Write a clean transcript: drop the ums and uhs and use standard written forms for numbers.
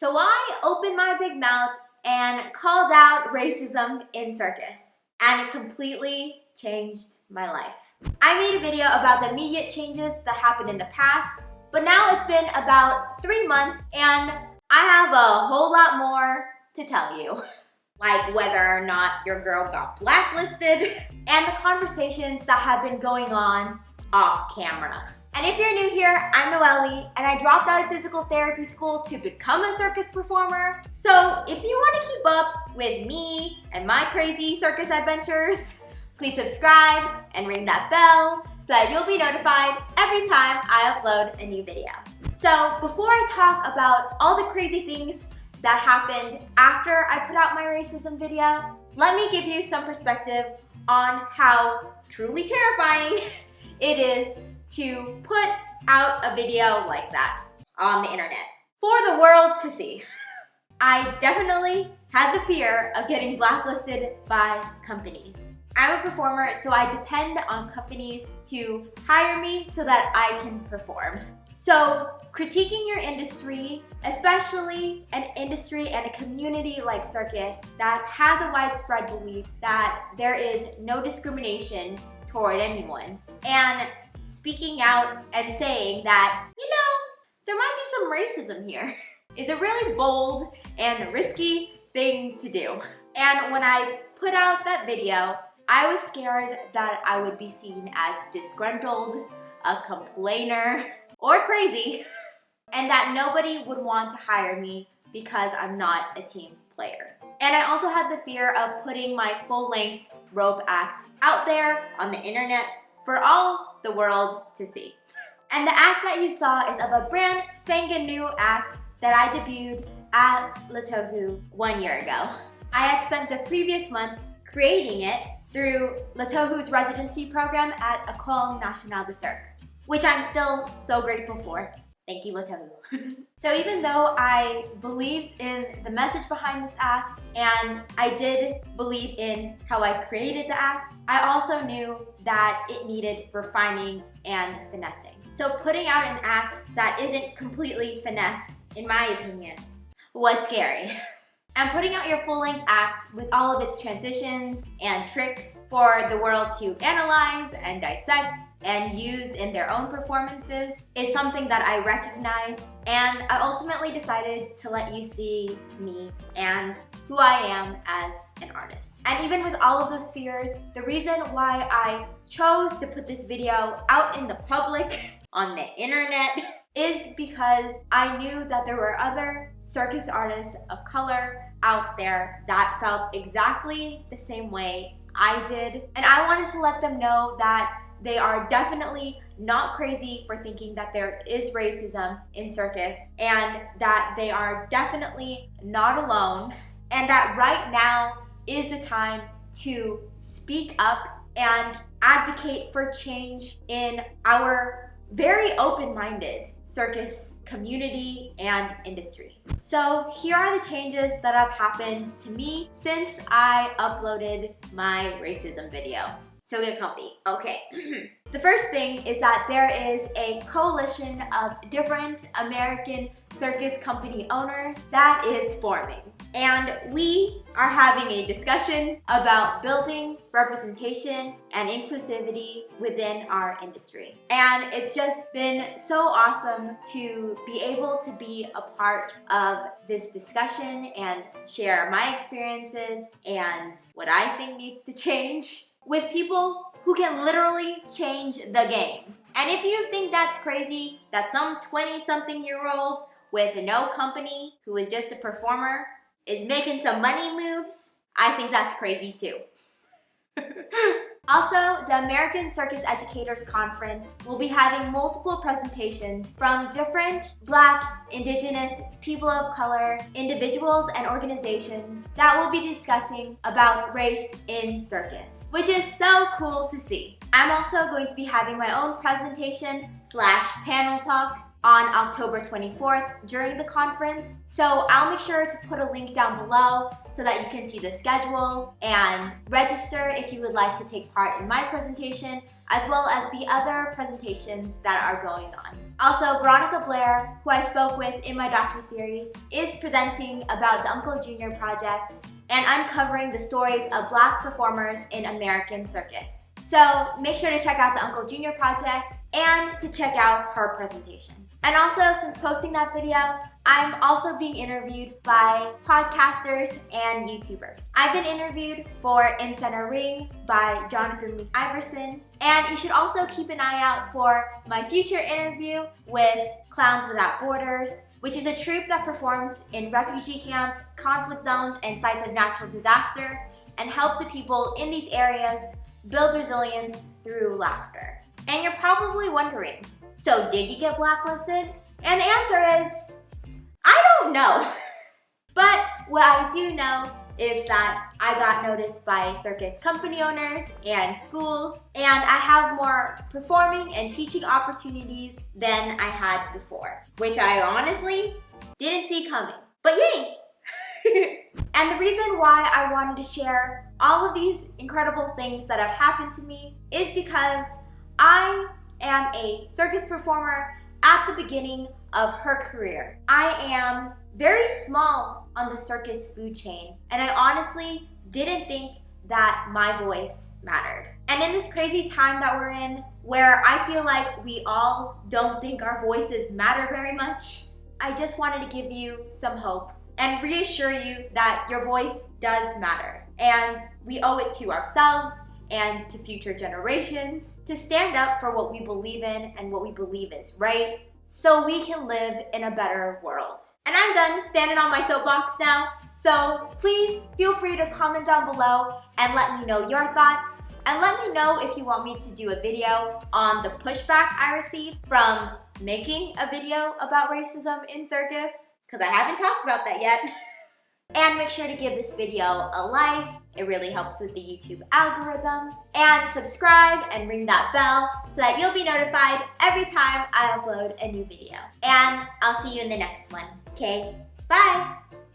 So I opened my big mouth and called out racism in circus, and it completely changed my life. I made a video about the immediate changes that happened in the past, but now it's been about 3 months and I have a whole lot more to tell you. Like whether or not your girl got blacklisted and the conversations that have been going on off camera. And if you're new here, I'm Noeli, and I dropped out of physical therapy school to become a circus performer. So if you want to keep up with me and my crazy circus adventures, please subscribe and ring that bell so that you'll be notified every time I upload a new video. So before I talk about all the crazy things that happened after I put out my racism video, let me give you some perspective on how truly terrifying it is to put out a video like that on the internet for the world to see. I definitely had the fear of getting blacklisted by companies. I'm a performer, so I depend on companies to hire me so that I can perform. So critiquing your industry, especially an industry and a community like circus that has a widespread belief that there is no discrimination toward anyone, and speaking out and saying that, there might be some racism here is a really bold and risky thing to do. And when I put out that video, I was scared that I would be seen as disgruntled, a complainer, or crazy, and that nobody would want to hire me because I'm not a team player. And I also had the fear of putting my full-length rope act out there on the internet for all the world to see. And the act that you saw is of a brand spanking new act that I debuted at Latohu 1 year ago. I had spent the previous month creating it through Latohu's residency program at École Nationale de Cirque, which I'm still so grateful for. Thank you, Latohu. So even though I believed in the message behind this act, and I did believe in how I created the act, I also knew that it needed refining and finessing. So putting out an act that isn't completely finessed, in my opinion, was scary. And putting out your full-length act with all of its transitions and tricks for the world to analyze and dissect and use in their own performances is something that I recognize, and I ultimately decided to let you see me and who I am as an artist. And even with all of those fears, the reason why I chose to put this video out in the public on the internet is because I knew that there were other circus artists of color out there that felt exactly the same way I did. And I wanted to let them know that they are definitely not crazy for thinking that there is racism in circus, and that they are definitely not alone, and that right now is the time to speak up and advocate for change in our very open-minded circus community and industry. So here are the changes that have happened to me since I uploaded my racism video. So get comfy. Okay. The first thing is that there is a coalition of different American circus company owners that is forming. And we are having a discussion about building representation and inclusivity within our industry. And it's just been so awesome to be able to be a part of this discussion and share my experiences and what I think needs to change with people who can literally change the game. And if you think that's crazy, that some 20-something-year-old with no company who is just a performer is making some money moves, I think that's crazy too. Also, the American Circus Educators Conference will be having multiple presentations from different Black, Indigenous, people of color, individuals, and organizations that will be discussing about race in circus, which is so cool to see. I'm also going to be having my own presentation / panel talk on October 24th during the conference. So I'll make sure to put a link down below so that you can see the schedule and register if you would like to take part in my presentation, as well as the other presentations that are going on. Also, Veronica Blair, who I spoke with in my docuseries, is presenting about the Uncle Junior project and uncovering the stories of Black performers in American circus. So make sure to check out the Uncle Junior project and to check out her presentation. And also, since posting that video, I'm also being interviewed by podcasters and YouTubers. I've been interviewed for In Center Ring by Jonathan Lee Iverson, and you should also keep an eye out for my future interview with Clowns Without Borders, which is a troupe that performs in refugee camps, conflict zones, and sites of natural disaster, and helps the people in these areas build resilience through laughter. And you're probably wondering, so did you get blacklisted? And the answer is, I don't know. But what I do know is that I got noticed by circus company owners and schools, and I have more performing and teaching opportunities than I had before, which I honestly didn't see coming. But yay! And the reason why I wanted to share all of these incredible things that have happened to me is because I am a circus performer at the beginning of her career. I am very small on the circus food chain, and I honestly didn't think that my voice mattered. And in this crazy time that we're in, where I feel like we all don't think our voices matter very much, I just wanted to give you some hope and reassure you that your voice does matter. And we owe it to ourselves and to future generations to stand up for what we believe in and what we believe is right, so we can live in a better world. And I'm done standing on my soapbox now, so please feel free to comment down below and let me know your thoughts, and let me know if you want me to do a video on the pushback I received from making a video about racism in circus, because I haven't talked about that yet. And make sure to give this video a like, it really helps with the YouTube algorithm. And subscribe and ring that bell so that you'll be notified every time I upload a new video. And I'll see you in the next one. Okay, bye!